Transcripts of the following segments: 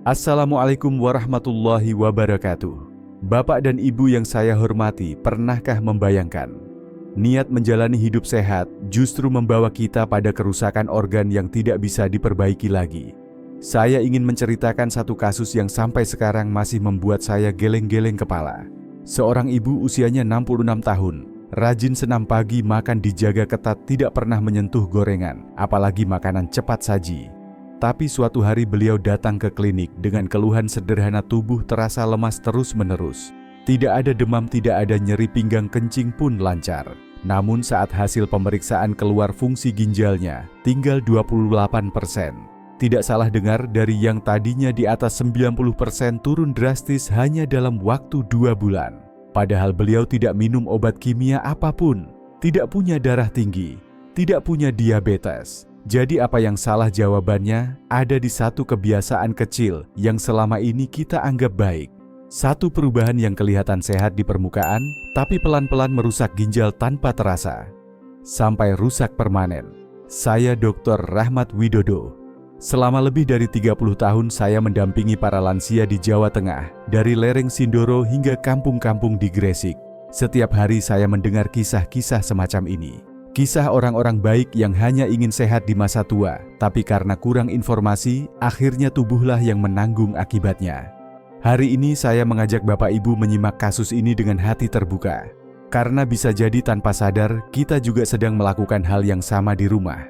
Assalamualaikum warahmatullahi wabarakatuh. Bapak dan Ibu yang saya hormati, pernahkah membayangkan niat menjalani hidup sehat justru membawa kita pada kerusakan organ yang tidak bisa diperbaiki lagi? Saya ingin menceritakan satu kasus yang sampai sekarang masih membuat saya geleng-geleng kepala. Seorang ibu usianya 66 tahun, rajin senam pagi, makan dijaga ketat, tidak pernah menyentuh gorengan, apalagi makanan cepat saji. Tapi suatu hari beliau datang ke klinik dengan keluhan sederhana, tubuh terasa lemas terus-menerus. Tidak ada demam, tidak ada nyeri, pinggang kencing pun lancar. Namun saat hasil pemeriksaan keluar, fungsi ginjalnya tinggal 28%. Tidak salah dengar, dari yang tadinya di atas 90% turun drastis hanya dalam waktu 2 bulan. Padahal beliau tidak minum obat kimia apapun, tidak punya darah tinggi, tidak punya diabetes. Jadi apa yang salah? Jawabannya ada di satu kebiasaan kecil yang selama ini kita anggap baik. Satu perubahan yang kelihatan sehat di permukaan, tapi pelan-pelan merusak ginjal tanpa terasa, sampai rusak permanen. Saya Dr. Rahmat Widodo. Selama lebih dari 30 tahun saya mendampingi para lansia di Jawa Tengah, dari lereng Sindoro hingga kampung-kampung di Gresik. Setiap hari saya mendengar kisah-kisah semacam ini. Kisah orang-orang baik yang hanya ingin sehat di masa tua, tapi karena kurang informasi, akhirnya tubuhlah yang menanggung akibatnya. Hari ini saya mengajak Bapak Ibu menyimak kasus ini dengan hati terbuka. Karena bisa jadi tanpa sadar, kita juga sedang melakukan hal yang sama di rumah.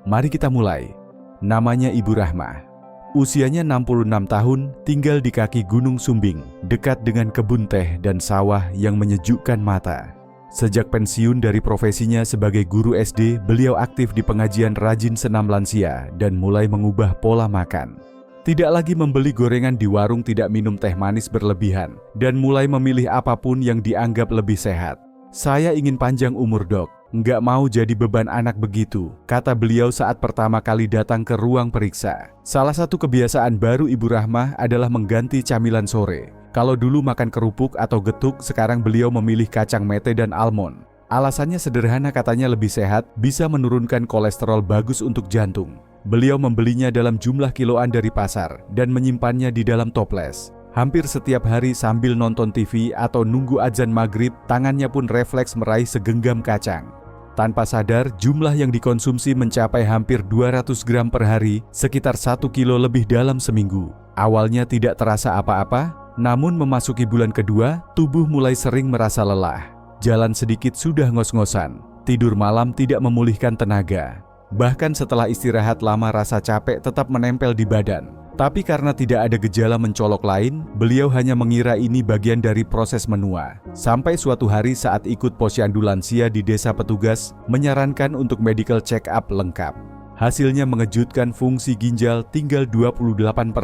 Mari kita mulai. Namanya Ibu Rahmah. Usianya 66 tahun, tinggal di kaki Gunung Sumbing, dekat dengan kebun teh dan sawah yang menyejukkan mata. Sejak pensiun dari profesinya sebagai guru SD, beliau aktif di pengajian rajin senam lansia dan mulai mengubah pola makan. Tidak lagi membeli gorengan di warung, tidak minum teh manis berlebihan, dan mulai memilih apapun yang dianggap lebih sehat. Saya ingin panjang umur, Dok. Nggak mau jadi beban anak begitu, kata beliau saat pertama kali datang ke ruang periksa. Salah satu kebiasaan baru Ibu Rahmah adalah mengganti camilan sore. Kalau dulu makan kerupuk atau getuk, sekarang beliau memilih kacang mete dan almond. Alasannya sederhana, katanya lebih sehat, bisa menurunkan kolesterol, bagus untuk jantung. Beliau membelinya dalam jumlah kiloan dari pasar dan menyimpannya di dalam toples. Hampir setiap hari sambil nonton TV atau nunggu azan maghrib, tangannya pun refleks meraih segenggam kacang. Tanpa sadar, jumlah yang dikonsumsi mencapai hampir 200 gram per hari, sekitar 1 kilo lebih dalam seminggu. Awalnya tidak terasa apa-apa, namun memasuki bulan kedua, tubuh mulai sering merasa lelah. Jalan sedikit sudah ngos-ngosan, tidur malam tidak memulihkan tenaga. Bahkan setelah istirahat lama, rasa capek tetap menempel di badan. Tapi karena tidak ada gejala mencolok lain, beliau hanya mengira ini bagian dari proses menua. Sampai suatu hari saat ikut posyandu lansia di desa, petugas menyarankan untuk medical check up lengkap. Hasilnya mengejutkan, fungsi ginjal tinggal 28%.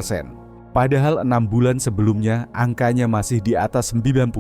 Padahal 6 bulan sebelumnya angkanya masih di atas 90.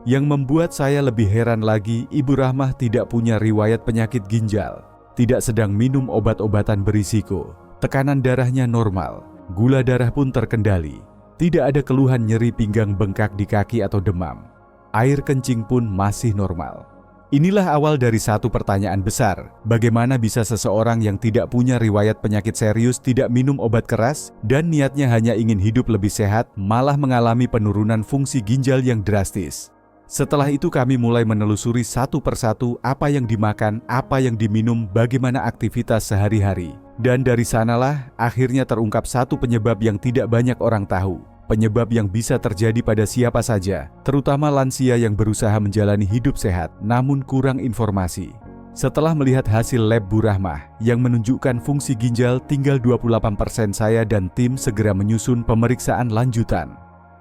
Yang membuat saya lebih heran lagi, Ibu Rahmah tidak punya riwayat penyakit ginjal, tidak sedang minum obat-obatan berisiko, tekanan darahnya normal, gula darah pun terkendali, tidak ada keluhan nyeri pinggang, bengkak di kaki atau demam. Air kencing pun masih normal. Inilah awal dari satu pertanyaan besar. Bagaimana bisa seseorang yang tidak punya riwayat penyakit serius, tidak minum obat keras, dan niatnya hanya ingin hidup lebih sehat, malah mengalami penurunan fungsi ginjal yang drastis? Setelah itu kami mulai menelusuri satu persatu apa yang dimakan, apa yang diminum, bagaimana aktivitas sehari-hari. Dan dari sanalah akhirnya terungkap satu penyebab yang tidak banyak orang tahu. Penyebab yang bisa terjadi pada siapa saja, terutama lansia yang berusaha menjalani hidup sehat namun kurang informasi. Setelah melihat hasil lab Bu Rahmah yang menunjukkan fungsi ginjal tinggal 28%, saya dan tim segera menyusun pemeriksaan lanjutan.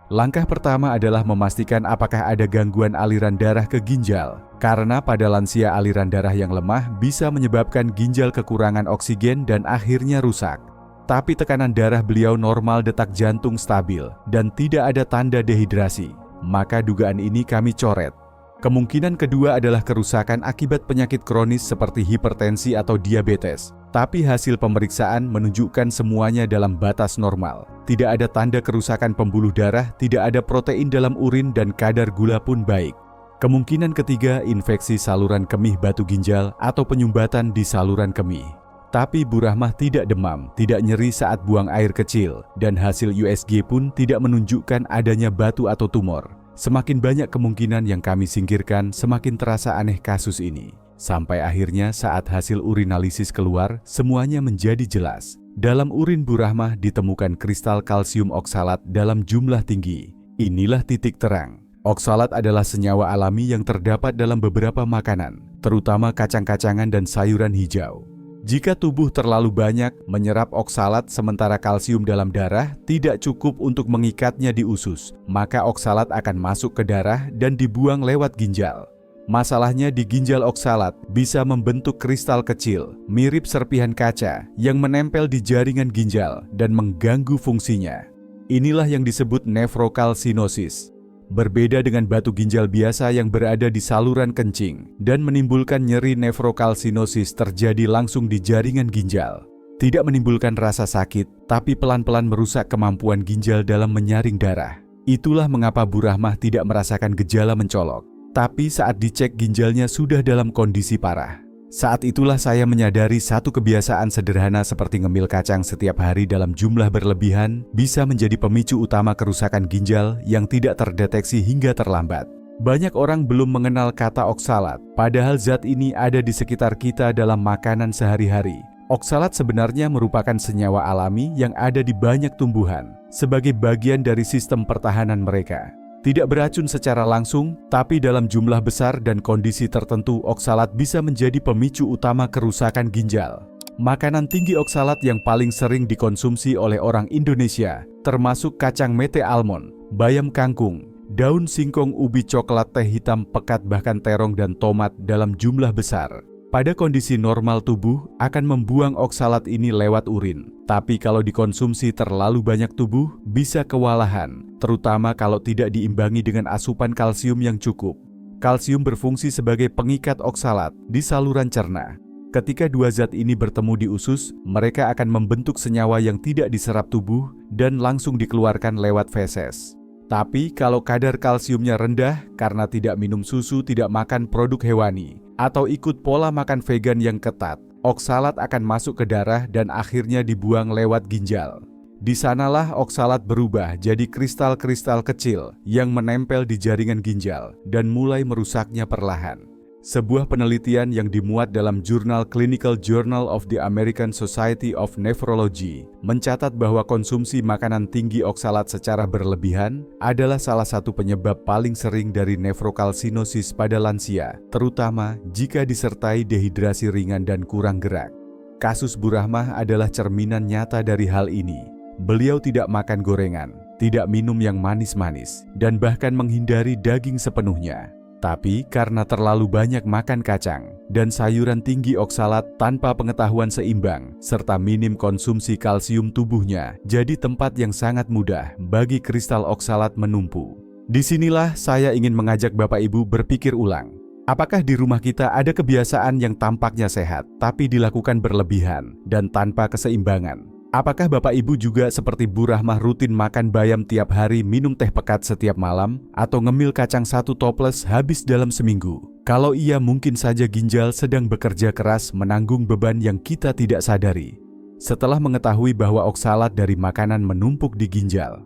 Langkah pertama adalah memastikan apakah ada gangguan aliran darah ke ginjal. Karena pada lansia aliran darah yang lemah bisa menyebabkan ginjal kekurangan oksigen dan akhirnya rusak. Tapi tekanan darah beliau normal, detak jantung stabil, dan tidak ada tanda dehidrasi. Maka dugaan ini kami coret. Kemungkinan kedua adalah kerusakan akibat penyakit kronis seperti hipertensi atau diabetes. Tapi hasil pemeriksaan menunjukkan semuanya dalam batas normal. Tidak ada tanda kerusakan pembuluh darah, tidak ada protein dalam urin, dan kadar gula pun baik. Kemungkinan ketiga, infeksi saluran kemih batu ginjal atau penyumbatan di saluran kemih. Tapi Bu Rahmah tidak demam, tidak nyeri saat buang air kecil, dan hasil USG pun tidak menunjukkan adanya batu atau tumor. Semakin banyak kemungkinan yang kami singkirkan, semakin terasa aneh kasus ini. Sampai akhirnya saat hasil urinalisis keluar, semuanya menjadi jelas. Dalam urin Bu Rahmah ditemukan kristal kalsium oksalat dalam jumlah tinggi. Inilah titik terang. Oksalat adalah senyawa alami yang terdapat dalam beberapa makanan, terutama kacang-kacangan dan sayuran hijau. Jika tubuh terlalu banyak menyerap oksalat sementara kalsium dalam darah tidak cukup untuk mengikatnya di usus, maka oksalat akan masuk ke darah dan dibuang lewat ginjal. Masalahnya di ginjal oksalat bisa membentuk kristal kecil, mirip serpihan kaca yang menempel di jaringan ginjal dan mengganggu fungsinya. Inilah yang disebut nefrokalsinosis. Berbeda dengan batu ginjal biasa yang berada di saluran kencing dan menimbulkan nyeri, nefrokalsinosis terjadi langsung di jaringan ginjal. Tidak menimbulkan rasa sakit, tapi pelan-pelan merusak kemampuan ginjal dalam menyaring darah. Itulah mengapa Bu Rahmah tidak merasakan gejala mencolok. Tapi saat dicek ginjalnya sudah dalam kondisi parah. Saat itulah saya menyadari satu kebiasaan sederhana seperti ngemil kacang setiap hari dalam jumlah berlebihan bisa menjadi pemicu utama kerusakan ginjal yang tidak terdeteksi hingga terlambat. Banyak orang belum mengenal kata oksalat, padahal zat ini ada di sekitar kita dalam makanan sehari-hari. Oksalat sebenarnya merupakan senyawa alami yang ada di banyak tumbuhan sebagai bagian dari sistem pertahanan mereka. Tidak beracun secara langsung, tapi dalam jumlah besar dan kondisi tertentu oksalat bisa menjadi pemicu utama kerusakan ginjal. Makanan tinggi oksalat yang paling sering dikonsumsi oleh orang Indonesia termasuk kacang mete almond, bayam kangkung, daun singkong, ubi coklat, teh hitam pekat, bahkan terong dan tomat dalam jumlah besar. Pada kondisi normal tubuh akan membuang oksalat ini lewat urin. Tapi kalau dikonsumsi terlalu banyak tubuh bisa kewalahan, terutama kalau tidak diimbangi dengan asupan kalsium yang cukup. Kalsium berfungsi sebagai pengikat oksalat di saluran cerna. Ketika dua zat ini bertemu di usus, mereka akan membentuk senyawa yang tidak diserap tubuh dan langsung dikeluarkan lewat feses. Tapi kalau kadar kalsiumnya rendah karena tidak minum susu, tidak makan produk hewani, atau ikut pola makan vegan yang ketat, oksalat akan masuk ke darah dan akhirnya dibuang lewat ginjal. Di sanalah oksalat berubah jadi kristal-kristal kecil yang menempel di jaringan ginjal dan mulai merusaknya perlahan. Sebuah penelitian yang dimuat dalam jurnal Clinical Journal of the American Society of Nephrology mencatat bahwa konsumsi makanan tinggi oksalat secara berlebihan adalah salah satu penyebab paling sering dari nefrokalsinosis pada lansia, terutama jika disertai dehidrasi ringan dan kurang gerak. Kasus Bu Rahmah adalah cerminan nyata dari hal ini. Beliau tidak makan gorengan, tidak minum yang manis-manis, dan bahkan menghindari daging sepenuhnya. Tapi karena terlalu banyak makan kacang dan sayuran tinggi oksalat tanpa pengetahuan seimbang serta minim konsumsi kalsium, tubuhnya jadi tempat yang sangat mudah bagi kristal oksalat menumpu. Disinilah saya ingin mengajak Bapak Ibu berpikir ulang. Apakah di rumah kita ada kebiasaan yang tampaknya sehat tapi dilakukan berlebihan dan tanpa keseimbangan? Apakah Bapak Ibu juga seperti Bu Rahmah rutin makan bayam tiap hari, minum teh pekat setiap malam, atau ngemil kacang satu toples habis dalam seminggu? Kalau iya, mungkin saja ginjal sedang bekerja keras menanggung beban yang kita tidak sadari. Setelah mengetahui bahwa oksalat dari makanan menumpuk di ginjal,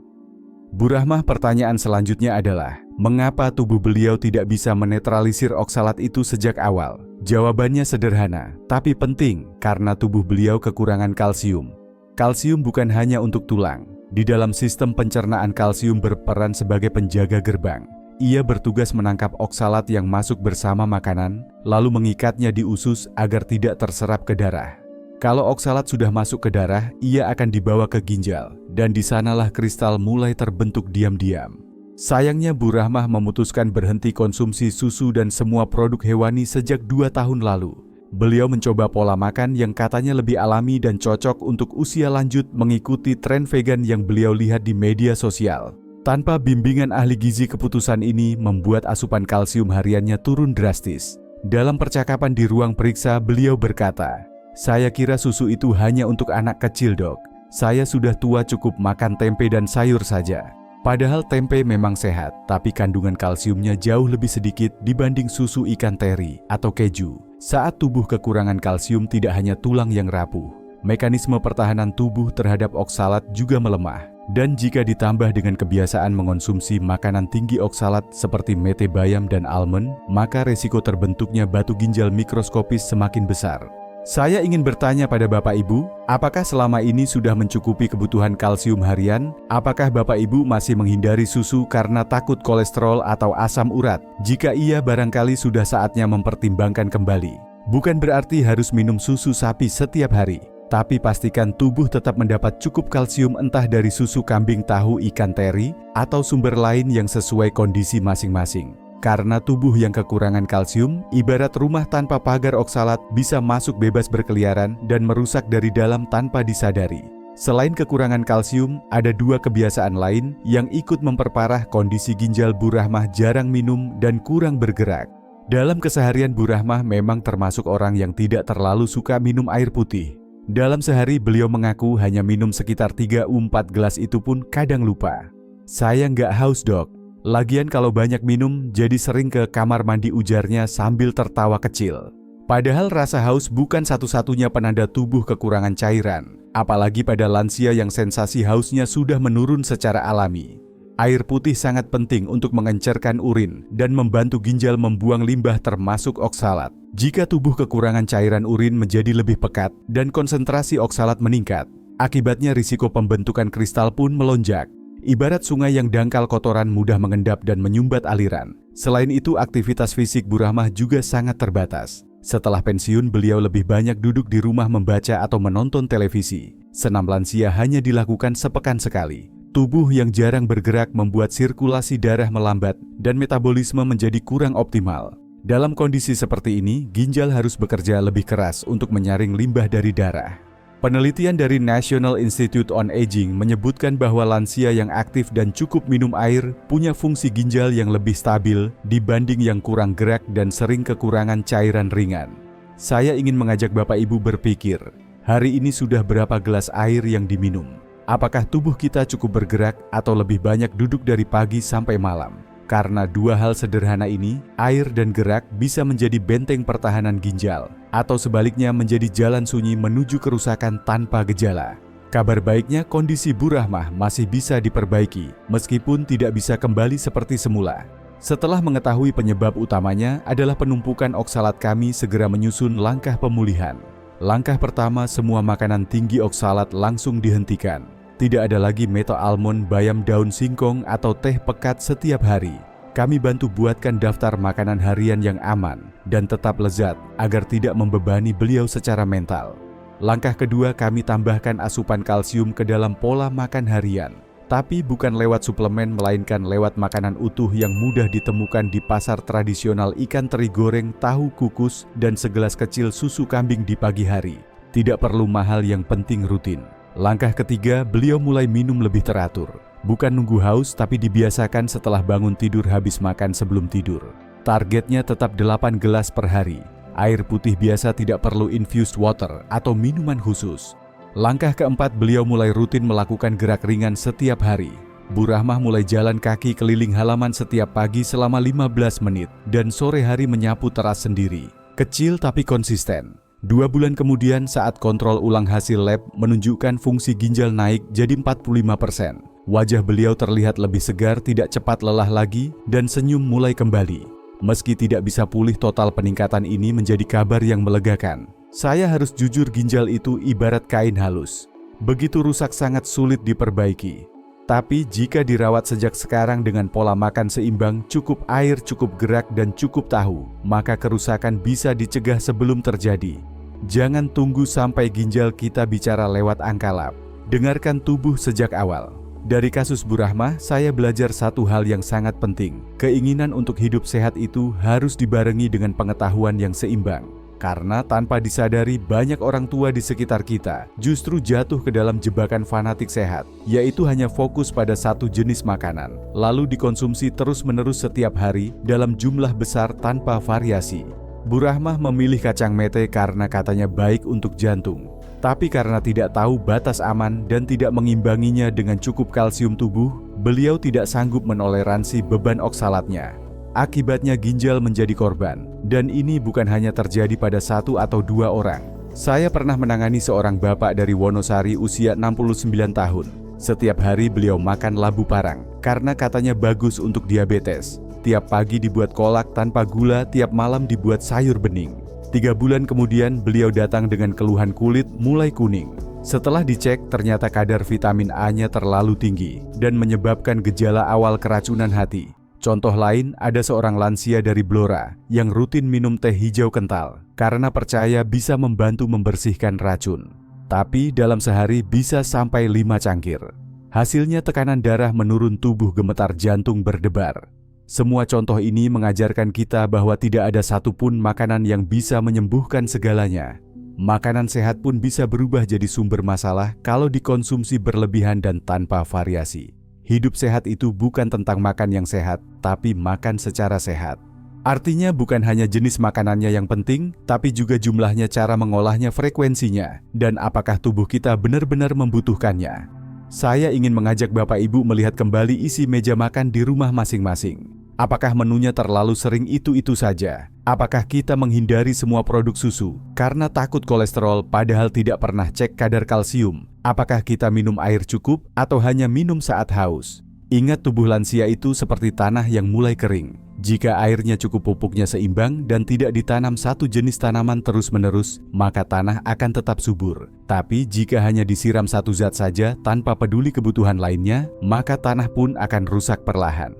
Bu Rahmah, pertanyaan selanjutnya adalah, mengapa tubuh beliau tidak bisa menetralisir oksalat itu sejak awal? Jawabannya sederhana, tapi penting, karena tubuh beliau kekurangan kalsium. Kalsium bukan hanya untuk tulang. Di dalam sistem pencernaan, kalsium berperan sebagai penjaga gerbang. Ia bertugas menangkap oksalat yang masuk bersama makanan, lalu mengikatnya di usus agar tidak terserap ke darah. Kalau oksalat sudah masuk ke darah, ia akan dibawa ke ginjal, dan di sanalah kristal mulai terbentuk diam-diam. Sayangnya Bu Rahmah memutuskan berhenti konsumsi susu dan semua produk hewani sejak 2 tahun lalu. Beliau mencoba pola makan yang katanya lebih alami dan cocok untuk usia lanjut, mengikuti tren vegan yang beliau lihat di media sosial. Tanpa bimbingan ahli gizi, keputusan ini membuat asupan kalsium hariannya turun drastis. Dalam percakapan di ruang periksa, beliau berkata, "Saya kira susu itu hanya untuk anak kecil, Dok. Saya sudah tua, cukup makan tempe dan sayur saja." Padahal tempe memang sehat, tapi kandungan kalsiumnya jauh lebih sedikit dibanding susu ikan teri atau keju. Saat tubuh kekurangan kalsium, tidak hanya tulang yang rapuh, mekanisme pertahanan tubuh terhadap oksalat juga melemah. Dan jika ditambah dengan kebiasaan mengonsumsi makanan tinggi oksalat seperti mete bayam dan almond, maka resiko terbentuknya batu ginjal mikroskopis semakin besar. Saya ingin bertanya pada Bapak Ibu, apakah selama ini sudah mencukupi kebutuhan kalsium harian? Apakah Bapak Ibu masih menghindari susu karena takut kolesterol atau asam urat? Jika iya, barangkali sudah saatnya mempertimbangkan kembali. Bukan berarti harus minum susu sapi setiap hari, tapi pastikan tubuh tetap mendapat cukup kalsium entah dari susu kambing, tahu, ikan teri, atau sumber lain yang sesuai kondisi masing-masing. Karena tubuh yang kekurangan kalsium, ibarat rumah tanpa pagar oksalat, bisa masuk bebas berkeliaran dan merusak dari dalam tanpa disadari. Selain kekurangan kalsium, ada dua kebiasaan lain yang ikut memperparah kondisi ginjal Bu Rahmah: jarang minum dan kurang bergerak. Dalam keseharian Bu Rahmah memang termasuk orang yang tidak terlalu suka minum air putih. Dalam sehari beliau mengaku hanya minum sekitar 3-4 gelas, itu pun kadang lupa. "Saya nggak haus, Dok. Lagian kalau banyak minum jadi sering ke kamar mandi," ujarnya sambil tertawa kecil. Padahal rasa haus bukan satu-satunya penanda tubuh kekurangan cairan, apalagi pada lansia yang sensasi hausnya sudah menurun secara alami. Air putih sangat penting untuk mengencerkan urin dan membantu ginjal membuang limbah termasuk oksalat. Jika tubuh kekurangan cairan, urin menjadi lebih pekat dan konsentrasi oksalat meningkat. Akibatnya risiko pembentukan kristal pun melonjak. Ibarat sungai yang dangkal, kotoran mudah mengendap dan menyumbat aliran. Selain itu, aktivitas fisik Bu Rahmah juga sangat terbatas. Setelah pensiun, beliau lebih banyak duduk di rumah membaca atau menonton televisi. Senam lansia hanya dilakukan sepekan sekali. Tubuh yang jarang bergerak membuat sirkulasi darah melambat dan metabolisme menjadi kurang optimal. Dalam kondisi seperti ini, ginjal harus bekerja lebih keras untuk menyaring limbah dari darah. Penelitian dari National Institute on Aging menyebutkan bahwa lansia yang aktif dan cukup minum air punya fungsi ginjal yang lebih stabil dibanding yang kurang gerak dan sering kekurangan cairan ringan. Saya ingin mengajak Bapak Ibu berpikir, hari ini sudah berapa gelas air yang diminum? Apakah tubuh kita cukup bergerak atau lebih banyak duduk dari pagi sampai malam? Karena dua hal sederhana ini, air dan gerak, bisa menjadi benteng pertahanan ginjal, atau sebaliknya menjadi jalan sunyi menuju kerusakan tanpa gejala. Kabar baiknya, kondisi Bu Rahmah masih bisa diperbaiki, meskipun tidak bisa kembali seperti semula. Setelah mengetahui penyebab utamanya adalah penumpukan oksalat, kami segera menyusun langkah pemulihan. Langkah pertama, semua makanan tinggi oksalat langsung dihentikan. Tidak ada lagi mete almond, bayam, daun singkong, atau teh pekat setiap hari. Kami bantu buatkan daftar makanan harian yang aman dan tetap lezat agar tidak membebani beliau secara mental. Langkah kedua, kami tambahkan asupan kalsium ke dalam pola makan harian. Tapi bukan lewat suplemen, melainkan lewat makanan utuh yang mudah ditemukan di pasar tradisional: ikan teri goreng, tahu kukus, dan segelas kecil susu kambing di pagi hari. Tidak perlu mahal, yang penting rutin. Langkah ketiga, beliau mulai minum lebih teratur. Bukan nunggu haus, tapi dibiasakan setelah bangun tidur, habis makan, sebelum tidur. Targetnya tetap 8 gelas per hari. Air putih biasa, tidak perlu infused water atau minuman khusus. Langkah keempat, beliau mulai rutin melakukan gerak ringan setiap hari. Bu Rahmah mulai jalan kaki keliling halaman setiap pagi selama 15 menit dan sore hari menyapu teras sendiri. Kecil tapi konsisten. 2 bulan kemudian, saat kontrol ulang hasil lab menunjukkan fungsi ginjal naik jadi 45%. Wajah beliau terlihat lebih segar, tidak cepat lelah lagi, dan senyum mulai kembali. Meski tidak bisa pulih total, peningkatan ini menjadi kabar yang melegakan. Saya harus jujur, ginjal itu ibarat kain halus. Begitu rusak, sangat sulit diperbaiki. Tapi jika dirawat sejak sekarang dengan pola makan seimbang, cukup air, cukup gerak, dan cukup tahu, maka kerusakan bisa dicegah sebelum terjadi. Jangan tunggu sampai ginjal kita bicara lewat angka lab. Dengarkan tubuh sejak awal. Dari kasus Bu Rahmah, saya belajar satu hal yang sangat penting. Keinginan untuk hidup sehat itu harus dibarengi dengan pengetahuan yang seimbang. Karena tanpa disadari, banyak orang tua di sekitar kita justru jatuh ke dalam jebakan fanatik sehat, yaitu hanya fokus pada satu jenis makanan, lalu dikonsumsi terus-menerus setiap hari dalam jumlah besar tanpa variasi. Bu Rahmah memilih kacang mete karena katanya baik untuk jantung. Tapi karena tidak tahu batas aman dan tidak mengimbanginya dengan cukup kalsium tubuh, beliau tidak sanggup menoleransi beban oksalatnya. Akibatnya ginjal menjadi korban, dan ini bukan hanya terjadi pada 1 atau 2 orang. Saya pernah menangani seorang bapak dari Wonosari usia 69 tahun. Setiap hari beliau makan labu parang, karena katanya bagus untuk diabetes. Tiap pagi dibuat kolak tanpa gula, tiap malam dibuat sayur bening. 3 bulan kemudian beliau datang dengan keluhan kulit mulai kuning. Setelah dicek, ternyata kadar vitamin A-nya terlalu tinggi dan menyebabkan gejala awal keracunan hati. Contoh lain, ada seorang lansia dari Blora yang rutin minum teh hijau kental karena percaya bisa membantu membersihkan racun. Tapi dalam sehari bisa sampai 5 cangkir. Hasilnya tekanan darah menurun, tubuh gemetar, jantung berdebar. Semua contoh ini mengajarkan kita bahwa tidak ada satupun makanan yang bisa menyembuhkan segalanya. Makanan sehat pun bisa berubah jadi sumber masalah kalau dikonsumsi berlebihan dan tanpa variasi. Hidup sehat itu bukan tentang makan yang sehat, tapi makan secara sehat. Artinya bukan hanya jenis makanannya yang penting, tapi juga jumlahnya, cara mengolahnya, frekuensinya, dan apakah tubuh kita benar-benar membutuhkannya. Saya ingin mengajak Bapak Ibu melihat kembali isi meja makan di rumah masing-masing. Apakah menunya terlalu sering itu-itu saja? Apakah kita menghindari semua produk susu karena takut kolesterol padahal tidak pernah cek kadar kalsium? Apakah kita minum air cukup atau hanya minum saat haus? Ingat, tubuh lansia itu seperti tanah yang mulai kering. Jika airnya cukup, pupuknya seimbang, dan tidak ditanam satu jenis tanaman terus-menerus, maka tanah akan tetap subur. Tapi jika hanya disiram satu zat saja tanpa peduli kebutuhan lainnya, maka tanah pun akan rusak perlahan.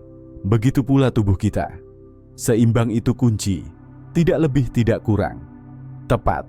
Begitu pula tubuh kita. Seimbang itu kunci, tidak lebih tidak kurang. Tepat.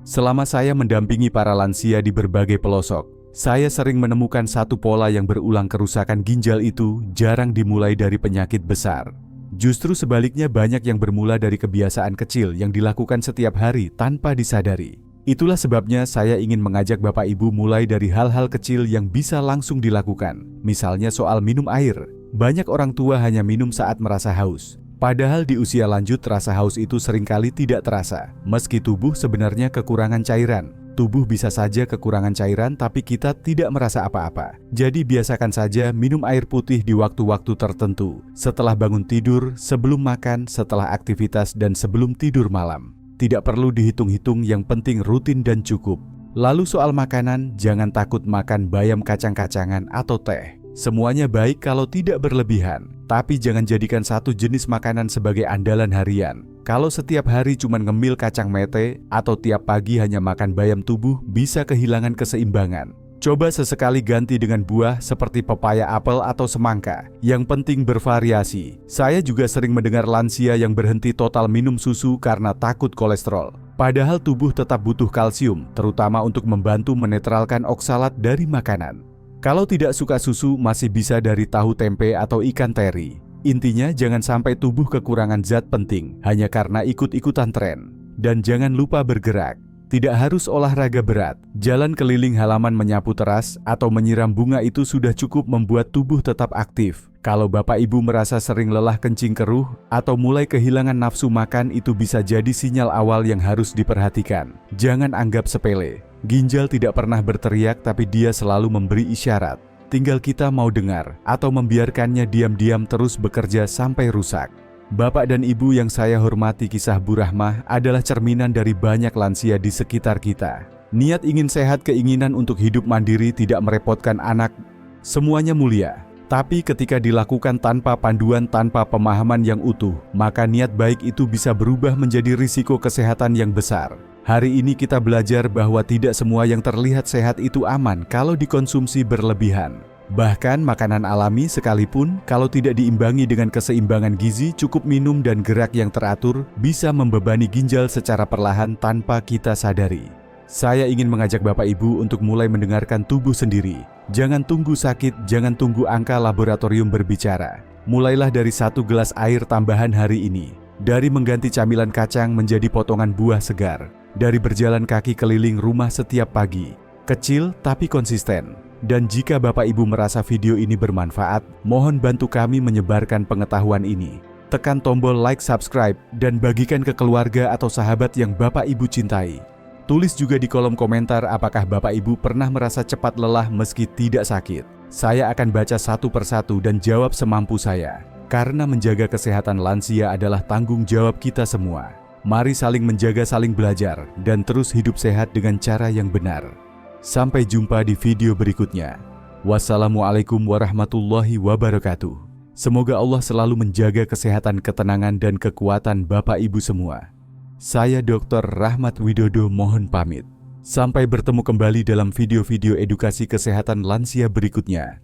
Selama saya mendampingi para lansia di berbagai pelosok, saya sering menemukan satu pola yang berulang. Kerusakan ginjal itu jarang dimulai dari penyakit besar. Justru sebaliknya, banyak yang bermula dari kebiasaan kecil yang dilakukan setiap hari tanpa disadari. Itulah sebabnya saya ingin mengajak Bapak Ibu mulai dari hal-hal kecil yang bisa langsung dilakukan. Misalnya soal minum air. Banyak orang tua hanya minum saat merasa haus. Padahal di usia lanjut rasa haus itu seringkali tidak terasa. Meski tubuh sebenarnya kekurangan cairan. Tubuh bisa saja kekurangan cairan tapi kita tidak merasa apa-apa. Jadi biasakan saja minum air putih di waktu-waktu tertentu. Setelah bangun tidur, sebelum makan, setelah aktivitas, dan sebelum tidur malam. Tidak perlu dihitung-hitung, yang penting rutin dan cukup. Lalu soal makanan, jangan takut makan bayam, kacang-kacangan, atau teh. Semuanya baik kalau tidak berlebihan, tapi jangan jadikan satu jenis makanan sebagai andalan harian. Kalau setiap hari cuma ngemil kacang mete atau tiap pagi hanya makan bayam, tubuh bisa kehilangan keseimbangan. Coba sesekali ganti dengan buah seperti pepaya, apel, atau semangka. Yang penting bervariasi. Saya juga sering mendengar lansia yang berhenti total minum susu karena takut kolesterol. Padahal tubuh tetap butuh kalsium, terutama untuk membantu menetralkan oksalat dari makanan. Kalau tidak suka susu, masih bisa dari tahu, tempe, atau ikan teri. Intinya jangan sampai tubuh kekurangan zat penting hanya karena ikut-ikutan tren. Dan jangan lupa bergerak. Tidak harus olahraga berat. Jalan keliling halaman, menyapu teras, atau menyiram bunga itu sudah cukup membuat tubuh tetap aktif. Kalau Bapak Ibu merasa sering lelah, kencing keruh, atau mulai kehilangan nafsu makan, itu bisa jadi sinyal awal yang harus diperhatikan. Jangan anggap sepele. Ginjal tidak pernah berteriak, tapi dia selalu memberi isyarat. Tinggal kita mau dengar atau membiarkannya diam-diam terus bekerja sampai rusak. Bapak dan Ibu yang saya hormati, kisah Bu Rahmah adalah cerminan dari banyak lansia di sekitar kita. Niat ingin sehat, keinginan untuk hidup mandiri, tidak merepotkan anak, semuanya mulia. Tapi ketika dilakukan tanpa panduan, tanpa pemahaman yang utuh, maka niat baik itu bisa berubah menjadi risiko kesehatan yang besar. Hari ini kita belajar bahwa tidak semua yang terlihat sehat itu aman kalau dikonsumsi berlebihan. Bahkan makanan alami sekalipun, kalau tidak diimbangi dengan keseimbangan gizi, cukup minum dan gerak yang teratur, bisa membebani ginjal secara perlahan tanpa kita sadari. Saya ingin mengajak Bapak Ibu untuk mulai mendengarkan tubuh sendiri. Jangan tunggu sakit, jangan tunggu angka laboratorium berbicara. Mulailah dari 1 gelas air tambahan hari ini. Dari mengganti camilan kacang menjadi potongan buah segar. Dari berjalan kaki keliling rumah setiap pagi. Kecil tapi konsisten. Dan jika Bapak Ibu merasa video ini bermanfaat, mohon bantu kami menyebarkan pengetahuan ini. Tekan tombol like, subscribe, dan bagikan ke keluarga atau sahabat yang Bapak Ibu cintai. Tulis juga di kolom komentar apakah Bapak Ibu pernah merasa cepat lelah meski tidak sakit. Saya akan baca satu persatu dan jawab semampu saya. Karena menjaga kesehatan lansia adalah tanggung jawab kita semua. Mari saling menjaga, saling belajar, dan terus hidup sehat dengan cara yang benar. Sampai jumpa di video berikutnya. Wassalamualaikum warahmatullahi wabarakatuh. Semoga Allah selalu menjaga kesehatan, ketenangan, dan kekuatan Bapak Ibu semua. Saya Dr. Rahmat Widodo mohon pamit. Sampai bertemu kembali dalam video-video edukasi kesehatan lansia berikutnya.